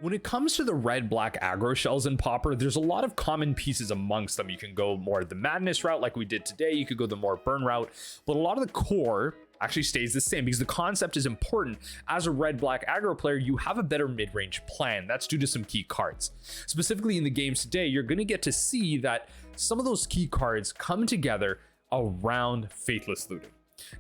When it comes to the red-black aggro shells in Pauper, there's a lot of common pieces amongst them. You can go more the madness route like we did today. You could go the more burn route, but a lot of the core actually stays the same because the concept is important. As a red-black aggro player, you have a better mid-range plan. That's due to some key cards. Specifically in the games today, you're going to get to see that some of those key cards come together around Faithless Looting.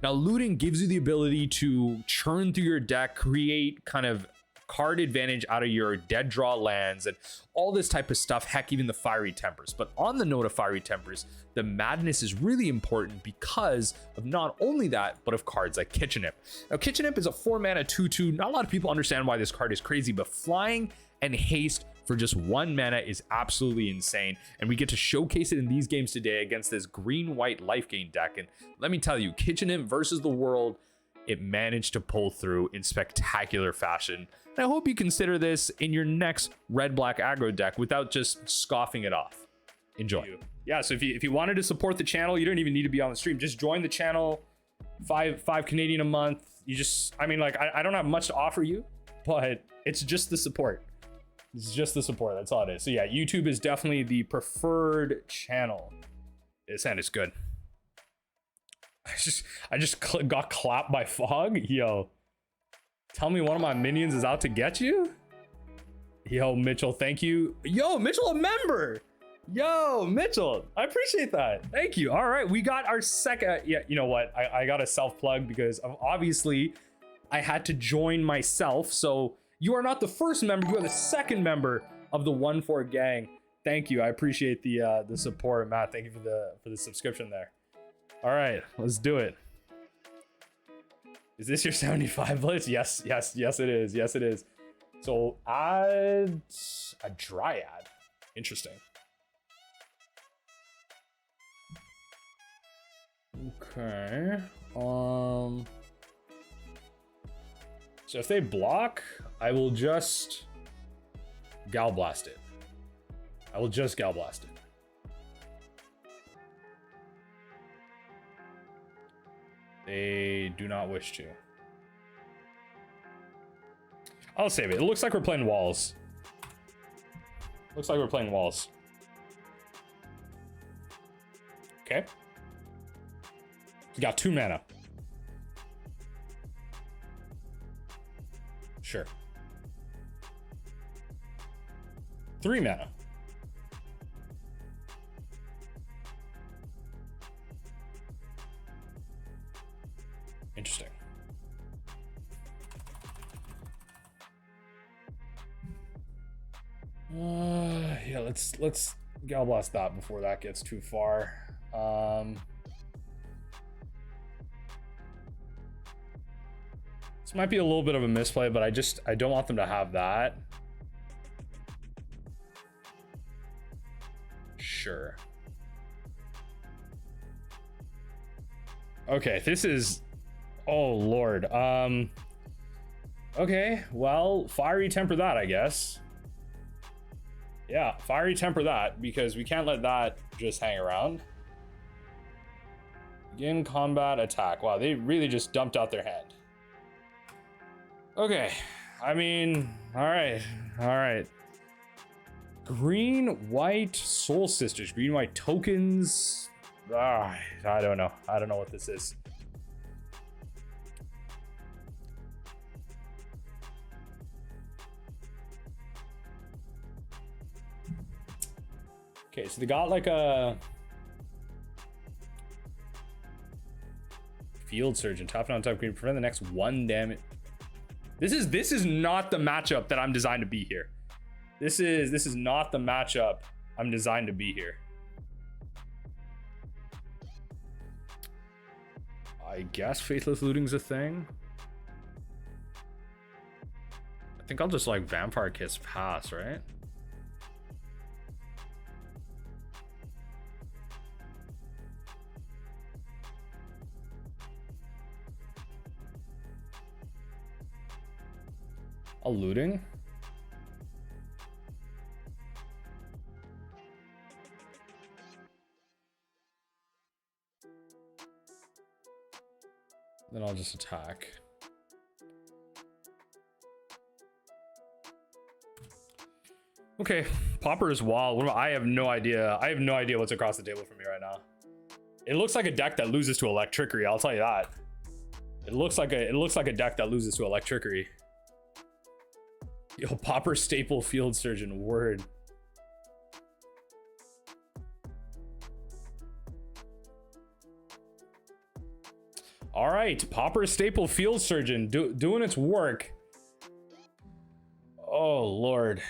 Now, looting gives you the ability to churn through your deck, create kind of card advantage out of your dead draw lands and all this type of stuff, heck, even the fiery tempers. But on the note of fiery tempers, the madness is really important because of not only that, but of cards like Kitchen Imp. Now, Kitchen Imp is a 4-mana 2/2. Not a lot of people understand why this card is crazy, but flying and haste for just 1 mana is absolutely insane, and we get to showcase it in these games today against this green-white life gain deck. And let me tell you, Kitchen Imp versus the world, it managed to pull through in spectacular fashion. And I hope you consider this in your next red-black aggro deck without just scoffing it off. Enjoy. Yeah, so if you wanted to support the channel, you don't even need to be on the stream. Just join the channel, five Canadian a month. You just, I mean, like, I don't have much to offer you, but it's just the support. It's just the support, that's all it is. So yeah, YouTube is definitely the preferred channel. This hand is good. I just got clapped by Fog. Yo, tell me one of my minions is out to get you. Yo, Mitchell, thank you. Yo, Mitchell, a member. Yo, Mitchell, I appreciate that. Thank you. All right, we got our second. Yeah, you know what? I got a self plug because obviously I had to join myself. So you are not the first member. You are the second member of the 1-4 gang. Thank you. I appreciate the support, Matt. Thank you for the subscription there. All right, let's do it. Is this your 75 blitz? Yes, it is. Yes, it is. So add a Dryad. Interesting. Okay. So if they block, I will just Gal Blast it. I will just Gal Blast it. They do not wish to. I'll save it. It looks like we're playing walls. Looks like we're playing walls. Okay. We got 2 mana. Sure. 3 mana. Interesting. Yeah, let's Gal Blast that before that gets too far. This might be a little bit of a misplay, but I don't want them to have that. Sure. Okay, this is, oh Lord. Okay, well, fiery temper that, I guess. Yeah, fiery temper that, because we can't let that just hang around. Begin combat attack. Wow, they really just dumped out their hand. Okay, I mean, all right. Green, white, Soul Sisters, green, white tokens. I don't know. I don't know what this is. Okay, so they got like a Field Surgeon, top down, top green, prevent the next 1 damage. This is not the matchup that I'm designed to be here. This is not the matchup I'm designed to be here. I guess Faithless Looting's a thing. I think I'll just like Vampire Kiss pass, right? A looting? Then I'll just attack. Okay, Pauper is wild. I have no idea. I have no idea what's across the table for me right now. It looks like a deck that loses to Electrickery, I'll tell you that. It looks like a deck that loses to Electrickery. Yo, Pauper staple field surgeon, word. All right, Pauper staple field surgeon doing its work. Oh Lord.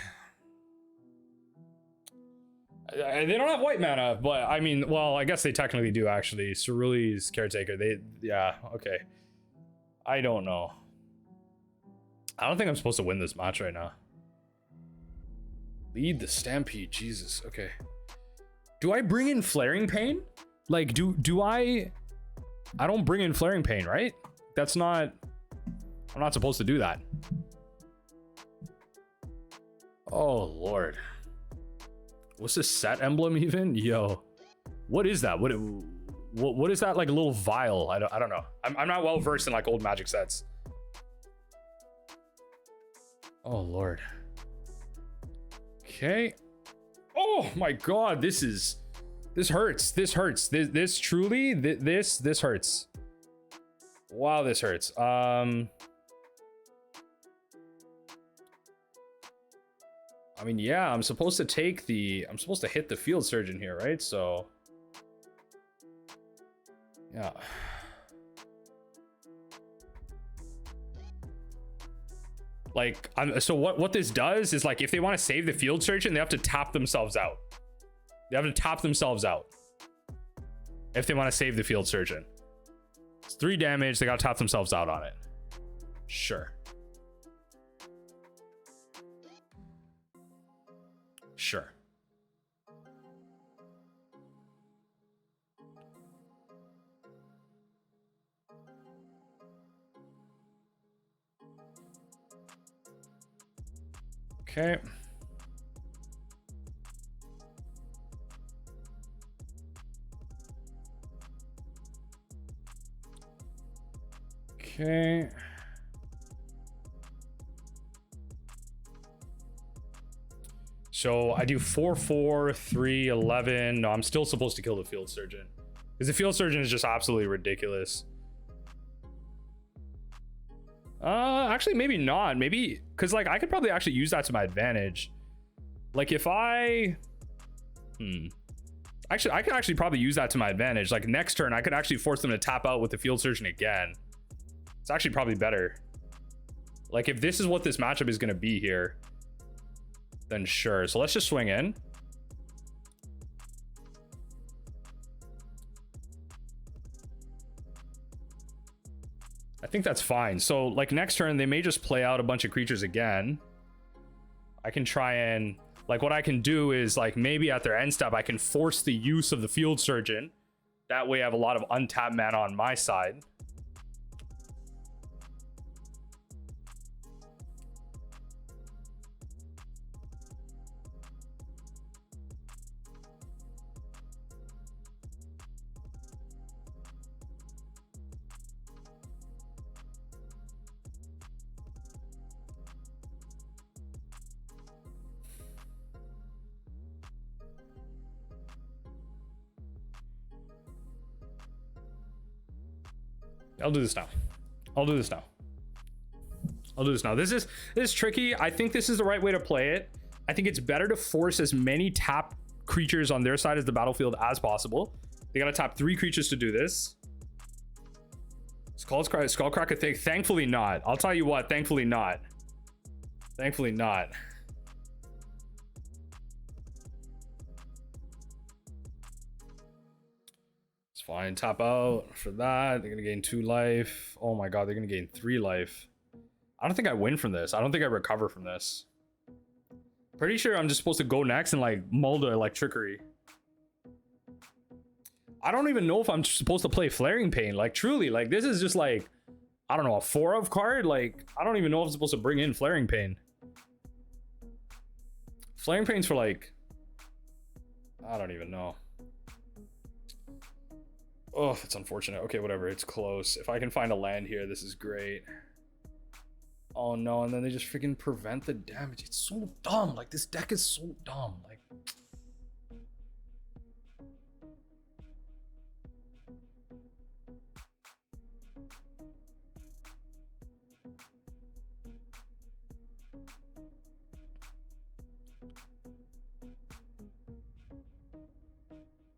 They don't have white mana, but I mean, well, I guess they technically do actually. Cerulean's Caretaker. Yeah, okay. I don't know. I don't think I'm supposed to win this match right now. Lead the Stampede, Jesus. Okay. Do I bring in Flaring Pain? Like, do I don't bring in Flaring Pain, right? That's not. I'm not supposed to do that. Oh Lord. What's this set emblem even? Yo, what is that? What is that? Like a little vial? I don't know. I'm not well versed in like old Magic sets. Oh Lord. Okay. Oh my God, this hurts. This hurts. This truly this hurts. Wow, this hurts. I mean, yeah, I'm supposed to hit the field surgeon here, right? So yeah. Like, so what this does is, like, if they want to save the field surgeon, they have to tap themselves out. They have to tap themselves out if they want to save the field surgeon. It's 3 damage. They got to tap themselves out on it. Sure. Sure. Okay. Okay. So I do 4-4, 3, 11. No, I'm still supposed to kill the field surgeon because the field surgeon is just absolutely ridiculous. Actually, maybe not. Maybe because, like, I could probably actually use that to my advantage. Like, if actually, I could actually probably use that to my advantage. Like, next turn, I could actually force them to tap out with the field surgeon again. It's actually probably better. Like, if this is what this matchup is going to be here, then sure. So let's just swing in. I think that's fine. So, like, next turn, they may just play out a bunch of creatures again. I can try and, like, what I can do is, like, maybe at their end step, I can force the use of the field surgeon. That way I have a lot of untapped mana on my side. I'll do this now. This is tricky. I think this is the right way to play it. I think it's better to force as many tap creatures on their side of the battlefield as possible. They gotta tap 3 creatures to do this. Skullcracker thing. Thankfully not. I'll tell you what, thankfully not. Thankfully not. Fine, tap out for that. They're gonna gain 2 life. Oh my God, they're gonna gain 3 life. I don't think I win from this. I don't think I recover from this. Pretty sure I'm just supposed to go next and, like, mull the Electrickery. I don't even know if I'm supposed to play Flaring Pain. Like, truly, like, this is just like, I don't know, a 4-of card. Like, I don't even know if I'm supposed to bring in Flaring Pain. Flaring Pain's for, like, I don't even know. Oh, that's unfortunate. Okay, whatever. It's close. If I can find a land here, this is great. Oh no, and then they just freaking prevent the damage. It's so dumb. Like, this deck is so dumb. Like,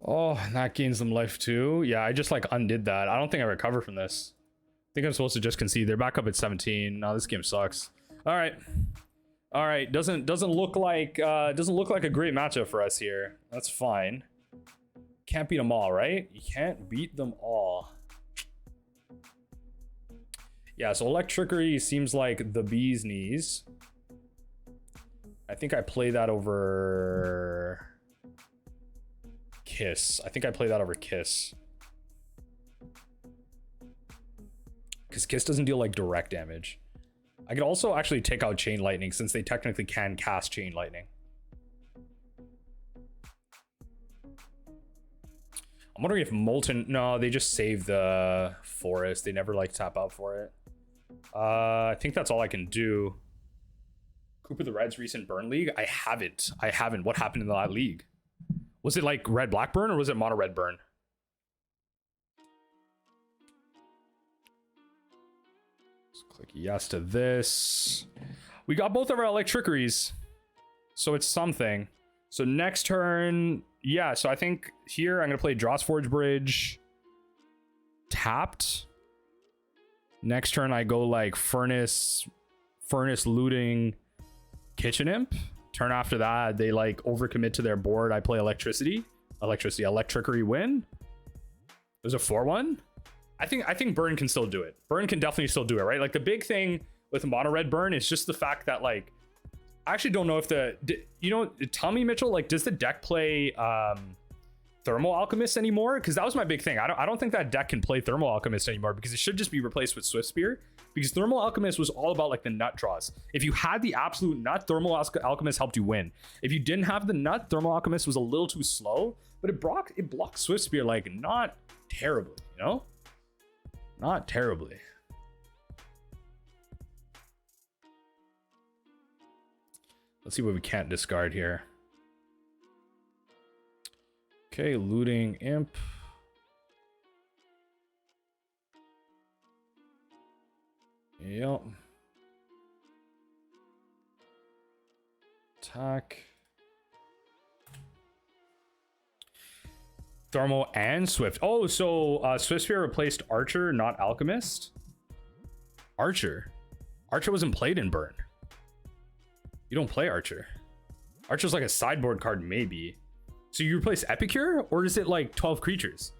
oh, and that gains them life too. Yeah, I just like undid that. I don't think I recover from this. I think I'm supposed to just concede. They're back up at 17. No, this game sucks. All right. All right. Doesn't look like a great matchup for us here. That's fine. Can't beat them all, right? You can't beat them all. Yeah, so Electrickery seems like the bee's knees. I think I play that over Kiss. I think I play that over Kiss. Because Kiss doesn't deal like direct damage. I could also actually take out Chain Lightning since they technically can cast Chain Lightning. I'm wondering if Molten... No, they just save the Forest. They never like tap out for it. I think that's all I can do. Cooper the Red's recent burn league? I haven't. What happened in that league? Was it like red black burn or was it mono red burn? Let's click yes to this. We got both of our Electrickeries, so it's something. So next turn, yeah, so I think here I'm gonna play Dross Forge Bridge tapped. Next turn I go like Furnace Looting Kitchen Imp. Turn after that, they like overcommit to their board. I play Electrickery win. There's a 4-1. I think Burn can still do it. Burn can definitely still do it, right? Like the big thing with mono red Burn is just the fact that like I actually don't know if tell me, Mitchell, like does the deck play Thermal Alchemist anymore? Because that was my big thing. I don't think that deck can play Thermal Alchemist anymore because it should just be replaced with Swift Spear. Because Thermal Alchemist was all about like the nut draws. If you had the absolute nut, Thermal Alchemist helped you win. If you didn't have the nut, Thermal Alchemist was a little too slow, but it blocked Swift Spear like not terribly, you know? Not terribly. Let's see what we can't discard here. Okay, Looting Imp. Yep. Attack. Thermal and Swift. Oh, so Swift Spear replaced Archer, not Alchemist? Archer? Archer wasn't played in Burn. You don't play Archer. Archer's like a sideboard card, maybe. So you replace Epicure, or is it like 12 creatures?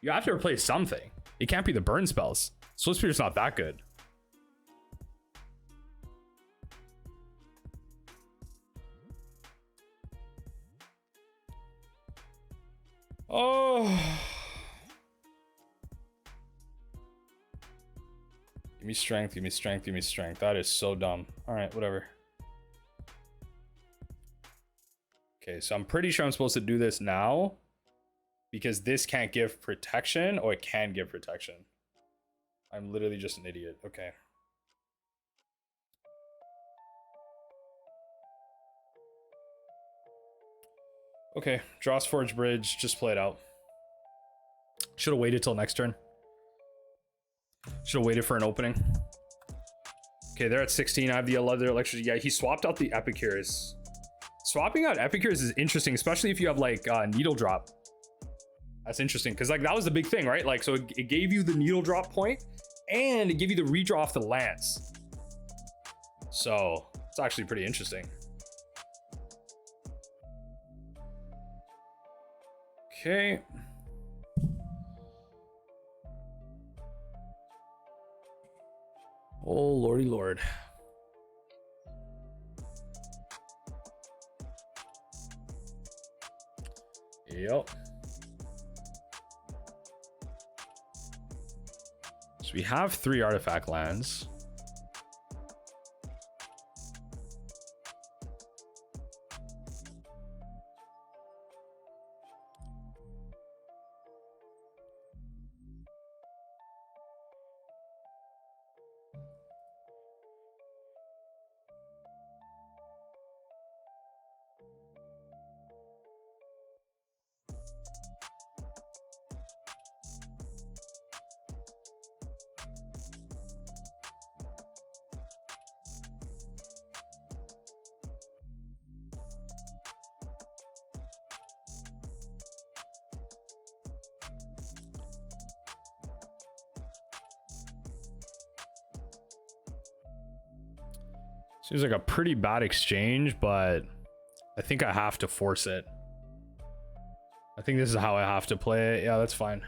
You have to replace something. It can't be the burn spells. Swift Spear's not that good. Oh. Give me strength, give me strength, give me strength. That is so dumb. All right, whatever. Okay, so I'm pretty sure I'm supposed to do this now because this can't give protection. Oh, it can give protection. I'm literally just an idiot. Okay. Okay, Dross Forge Bridge, just play it out. Should have waited till next turn. Should have waited for an opening. Okay, they're at 16. I have the other electricity. Yeah, he swapped out the Epicures. Swapping out Epicures is interesting, especially if you have like Needle Drop. That's interesting because like that was the big thing, right? Like, so it gave you the Needle Drop point and it gave you the redraw off the lands. So it's actually pretty interesting. Okay. Oh, lordy lord. Yep. So we have 3 artifact lands. Seems like a pretty bad exchange, but I think I have to force it. I think this is how I have to play it. Yeah, that's fine.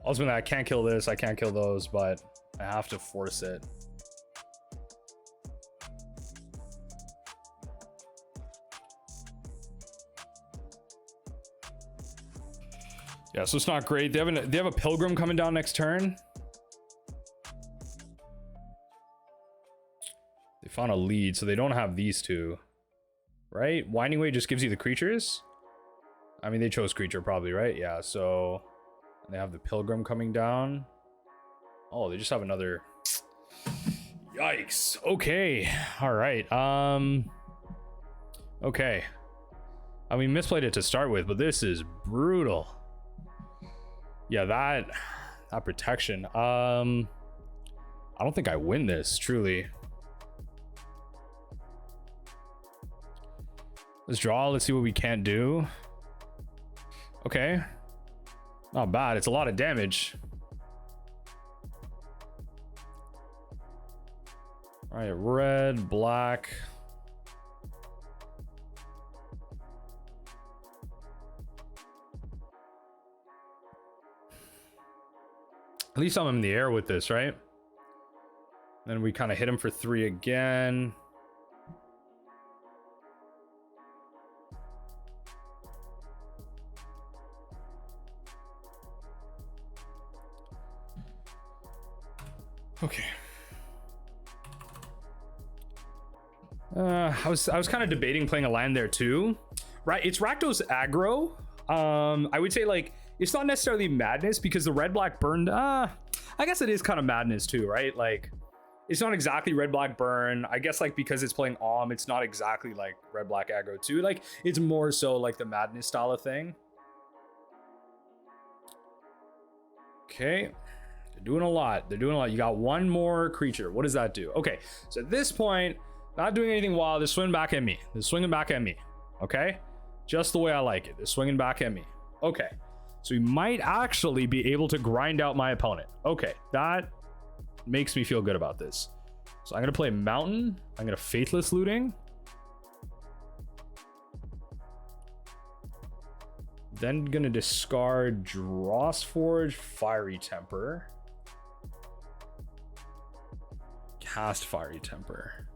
Ultimately, I can't kill this, I can't kill those, but I have to force it. Yeah, so it's not great. They have a Pilgrim coming down next turn. They found a lead, so they don't have these two. Right? Winding Way just gives you the creatures? I mean, they chose creature probably, right? Yeah, so they have the Pilgrim coming down. Oh, they just have another. Yikes. Okay. All right. Okay. I mean, misplayed it to start with, but this is brutal. Yeah, that protection. I don't think I win this, truly. Let's draw. Let's see what we can't do. Okay. Not bad. It's a lot of damage. All right, red, black. At least I'm in the air with this, right? Then we kind of hit him for 3 again. Okay. I was kind of debating playing a land there too. Right, it's Rakdos aggro. I would say like it's not necessarily madness because the red black burn. I guess it is kind of madness too, right? Like it's not exactly red black burn. I guess like because it's playing it's not exactly like red black aggro too. Like it's more so like the madness style of thing. Okay. They're doing a lot. They're doing a lot. You got one more creature. What does that do? Okay, so at this point, not doing anything wild. They're swinging back at me. They're swinging back at me. Okay, just the way I like it. They're swinging back at me. Okay, so we might actually be able to grind out my opponent. Okay, that makes me feel good about this. So I'm gonna play Mountain. I'm gonna Faithless Looting. Then gonna discard Drossforge, Fiery Temper. Cast Fiery Temper.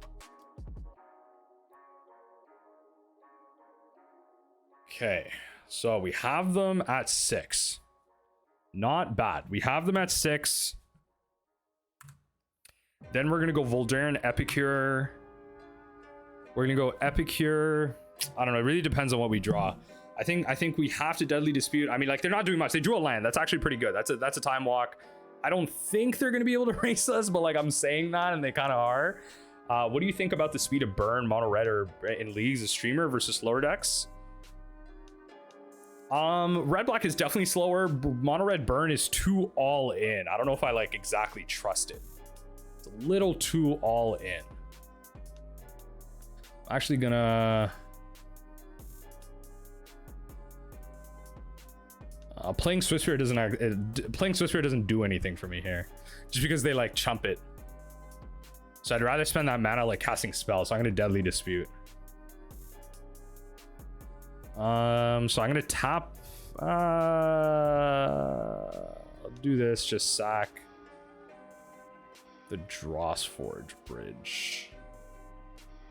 Okay, so we have them at 6. Not bad. We have them at 6. Then we're gonna go Voldaren Epicure. We're gonna go Epicure. I don't know. It really depends on what we draw. I think we have to Deadly Dispute. I mean, like they're not doing much. They drew a land. That's actually pretty good. That's a time walk. I don't think they're gonna be able to race us, but like I'm saying that, and they kind of are. What do you think about the speed of burn, mono red, or in leagues, a streamer versus lower decks? Red black is definitely slower. Mono red burn is too all in. I don't know if I like exactly trust it. It's a little too all in. I'm actually gonna playing Swift Spirit doesn't do anything for me here, just because they like chump it. So I'd rather spend that mana like casting spells. So I'm gonna Deadly Dispute. So I'm gonna tap. I'll do this. Just sack the Drossforge Bridge.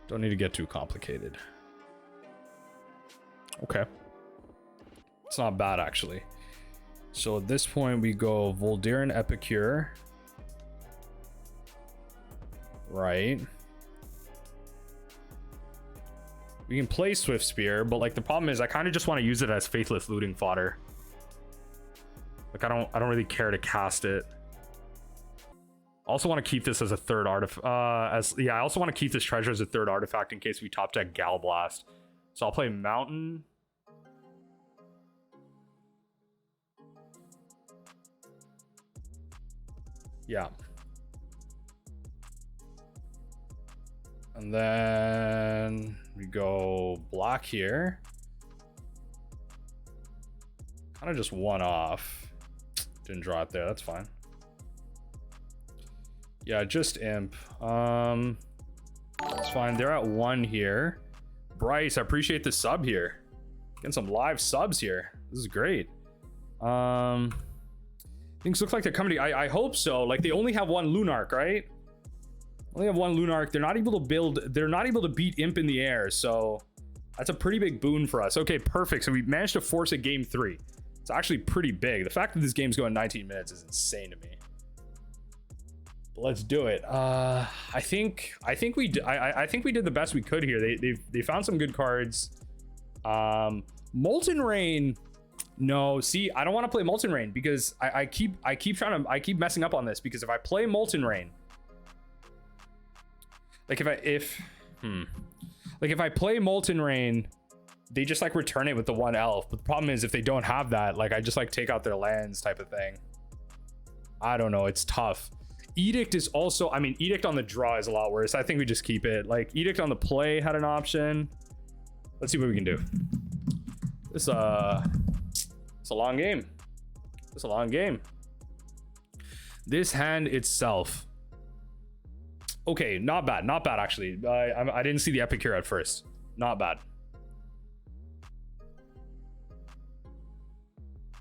Don't need to get too complicated. Okay, it's not bad actually. So at this point we go Voldaren Epicure. Right. We can play Swift Spear, but like the problem is I kind of just want to use it as Faithless Looting fodder. Like I don't really care to cast it. Also want to keep this as a third artifact. I also want to keep this treasure as a third artifact in case we top deck Galvanic Blast. So I'll play Mountain. Yeah. And then we go black here. Kind of just one off. Didn't draw it there. That's fine. Yeah, just Imp. fine. They're at 1 here. Bryce, I appreciate the sub here. Getting some live subs here. This is great. Things look like they're coming to, I hope so. Like, they only have 1 Lunarch, right? Only have 1 Lunarch. They're not able to build, they're not able to beat Imp in the air, so that's a pretty big boon for us. Okay, perfect. So we managed to force a game 3. It's actually pretty big. The fact that this game's going 19 minutes is insane to me. But let's do it. I think we did the best we could here. They found some good cards. Molten Rain. No, see, I don't want to play Molten Rain because I keep messing up on this, because if I play Molten Rain, like if I play Molten Rain, they just like return it with the 1 elf. But the problem is, if they don't have that, like I just like take out their lands type of thing. I don't know, it's tough. Edict is also, I mean, Edict on the draw is a lot worse. I think we just keep it. Like, Edict on the play had an option. Let's see what we can do. It's a long game. It's a long game. This hand itself, okay, not bad, not bad actually. I didn't see the Epicure at first. Not bad.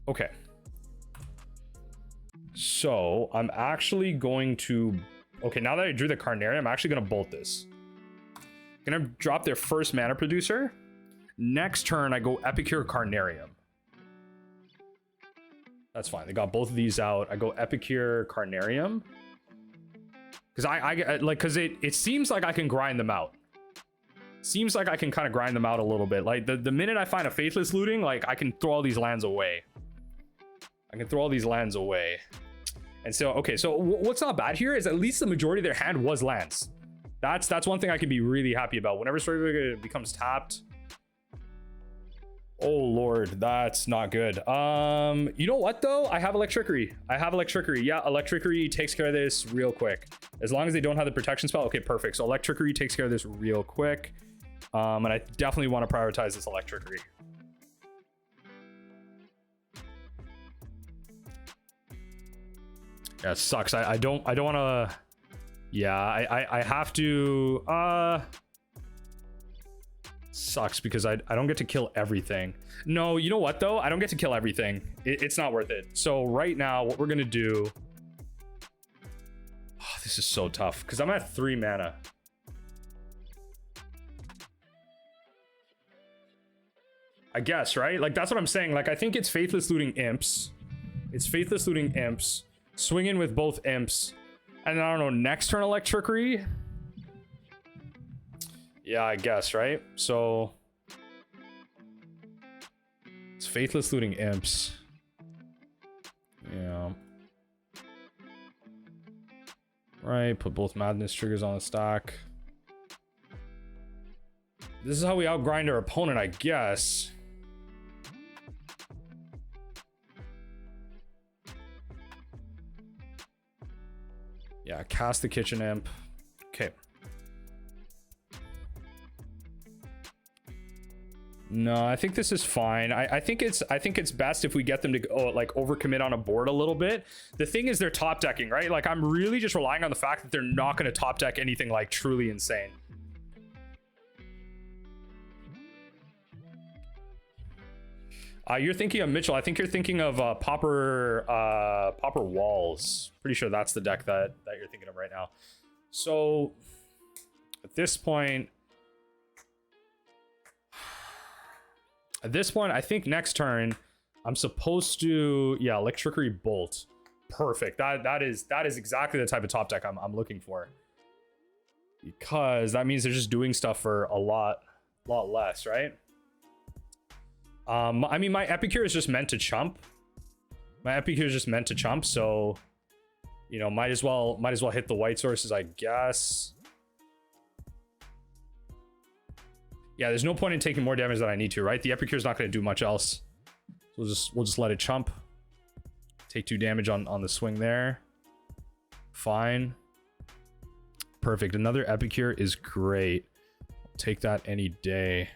Okay, so I'm actually going to, okay, now that I drew the Carnarium, I'm actually gonna bolt this. Gonna drop their first mana producer. Next turn I go Epicure Carnarium. That's fine. They got both of these out. I go Epicure Carnarium because I like, because it seems like I can grind them out. Seems like I can kind of grind them out a little bit. Like the minute I find a Faithless Looting, like I can throw all these lands away. I can throw all these lands away. And so, okay, so what's not bad here is at least the majority of their hand was lands. That's one thing I can be really happy about. Whenever Storybook becomes tapped. Oh Lord, that's not good. You know what though? I have Electrickery. Yeah, Electrickery takes care of this real quick. As long as they don't have the protection spell. Okay, perfect. So Electrickery takes care of this real quick. And I definitely want to prioritize this Electrickery. Yeah, it sucks. I don't want to. Yeah, I have to. Sucks because I don't get to kill everything. No, you know what though? I don't get to kill everything. It's not worth it. So right now, what we're gonna do. Oh, this is so tough because I'm at 3 mana. I guess, right? Like that's what I'm saying. Like I think it's Faithless Looting Imps. It's Faithless Looting Imps. Swing in with both Imps. And I don't know, next turn Electrickery. Yeah, I guess, right? So it's Faithless Looting Imps. Yeah. Right, put both Madness triggers on the stack. This is how we outgrind our opponent, I guess. Yeah, cast the Kitchen Imp. Okay. No, I think this is fine. I think it's best if we get them to go, like overcommit on a board a little bit. The thing is they're top decking, right? Like I'm really just relying on the fact that they're not going to top deck anything like truly insane. You're thinking of Mitchell. I think you're thinking of Pauper Walls. Pretty sure that's the deck that you're thinking of right now. So at this point, I think next turn I'm supposed to, yeah, Electrickery Bolt. Perfect. That is exactly the type of top deck I'm looking for. Because that means they're just doing stuff for a lot less, right? I mean, my Epicure is just meant to chump. So, you know, might as well hit the white sources, I guess. Yeah, there's no point in taking more damage than I need to, right? The Epicure is not going to do much else. So we'll just let it chump. Take 2 damage on the swing there. Fine. Perfect. Another Epicure is great. I'll take that any day.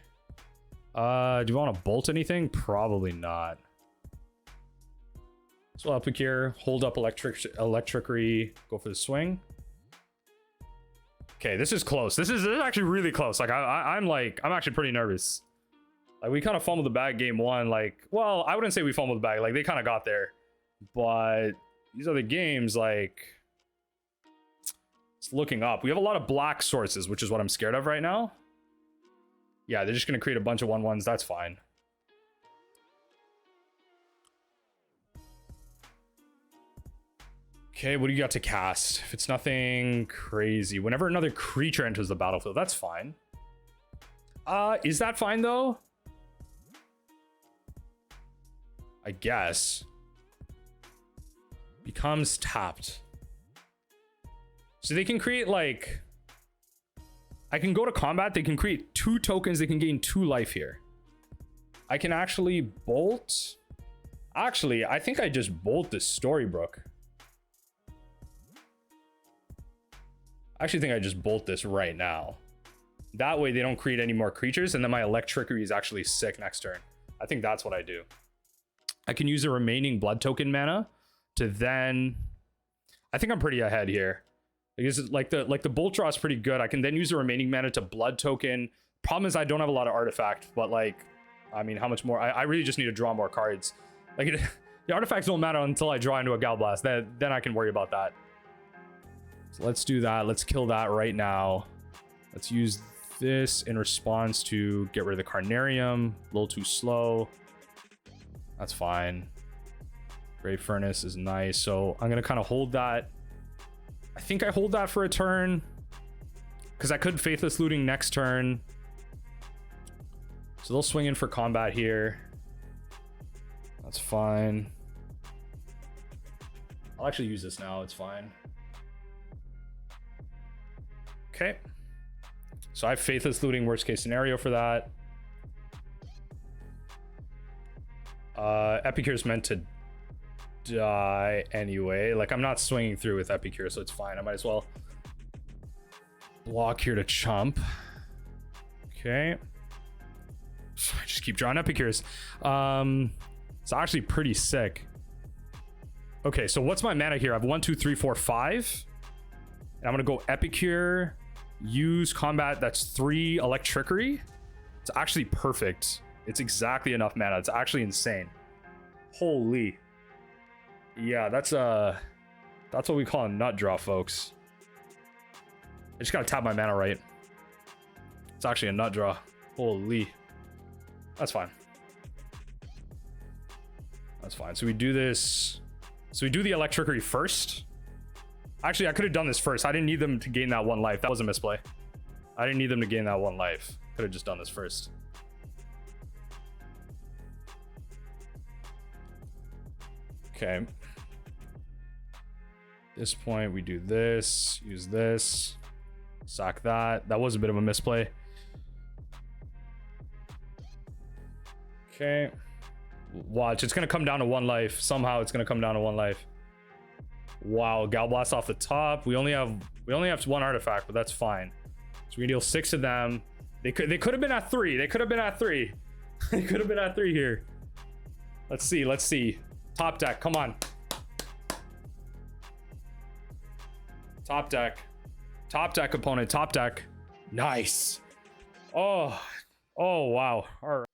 Do you want to bolt anything? Probably not. So Epicure, hold up Electrickery, go for the swing. Okay, this is close. This is actually really close. Like I'm actually pretty nervous. Like we kind of fumbled the bag game one. Like, well, I wouldn't say we fumbled the bag. Like they kind of got there, but these other games, like, it's looking up. We have a lot of black sources, which is what I'm scared of right now. Yeah, they're just gonna create a bunch of 1/1s. That's fine. Okay, what do you got to cast? If it's nothing crazy, whenever another creature enters the battlefield, that's fine. Is that fine though? I guess. Becomes tapped. So they can create like... I can go to combat, they can create 2 tokens, they can gain 2 life here. I can actually bolt. Actually, I think I just bolt this Storybook. I actually think I just bolt this right now. That way they don't create any more creatures, and then my Electrickery is actually sick next turn. I think that's what I do. I can use the remaining blood token mana to then... I think I'm pretty ahead here. Because like the bolt draw is pretty good. I can then use the remaining mana to blood token. Problem is I don't have a lot of artifact, but like, I mean, how much more? I really just need to draw more cards. Like the artifacts don't matter until I draw into a Galvanic Blast. Then I can worry about that. So let's do that. Let's kill that right now. Let's use this in response to get rid of the Carnarium. A little too slow. That's fine. Grave Furnace is nice. So I'm going to kind of hold that. I think I hold that for a turn. Because I could Faithless Looting next turn. So they'll swing in for combat here. That's fine. I'll actually use this now. It's fine. Okay, so I have Faithless Looting, worst case scenario for that. Epicure's meant to die anyway. Like, I'm not swinging through with Epicure, so it's fine. I might as well block here to chump. Okay. Just keep drawing Epicures. It's actually pretty sick. Okay, so what's my mana here? I have 1, 2, 3, 4, 5. And I'm gonna go Epicure. Use combat, that's 3 Electrickery. It's actually perfect. It's exactly enough mana. It's actually insane. Holy. Yeah, that's what we call a nut draw, folks. I just gotta tap my mana right. It's actually a nut draw. Holy. That's fine. That's fine. So we do this. So we do the Electrickery first. Actually, I could have done this first. I didn't need them to gain that 1 life. That was a misplay. I didn't need them to gain that 1 life. Could have just done this first. Okay. At this point, we do this. Use this. Sack that. That was a bit of a misplay. Okay. Watch. It's going to come down to 1 life. Somehow it's going to come down to 1 life. Wow, Gal Blast off the top. We only have 1 artifact, but that's fine. So we deal 6 of them. They could have been at 3. They could have been at 3. They could have been at 3 here. Let's see. Top deck, come on. Top deck. Top deck opponent, top deck. Nice. Oh wow. All right.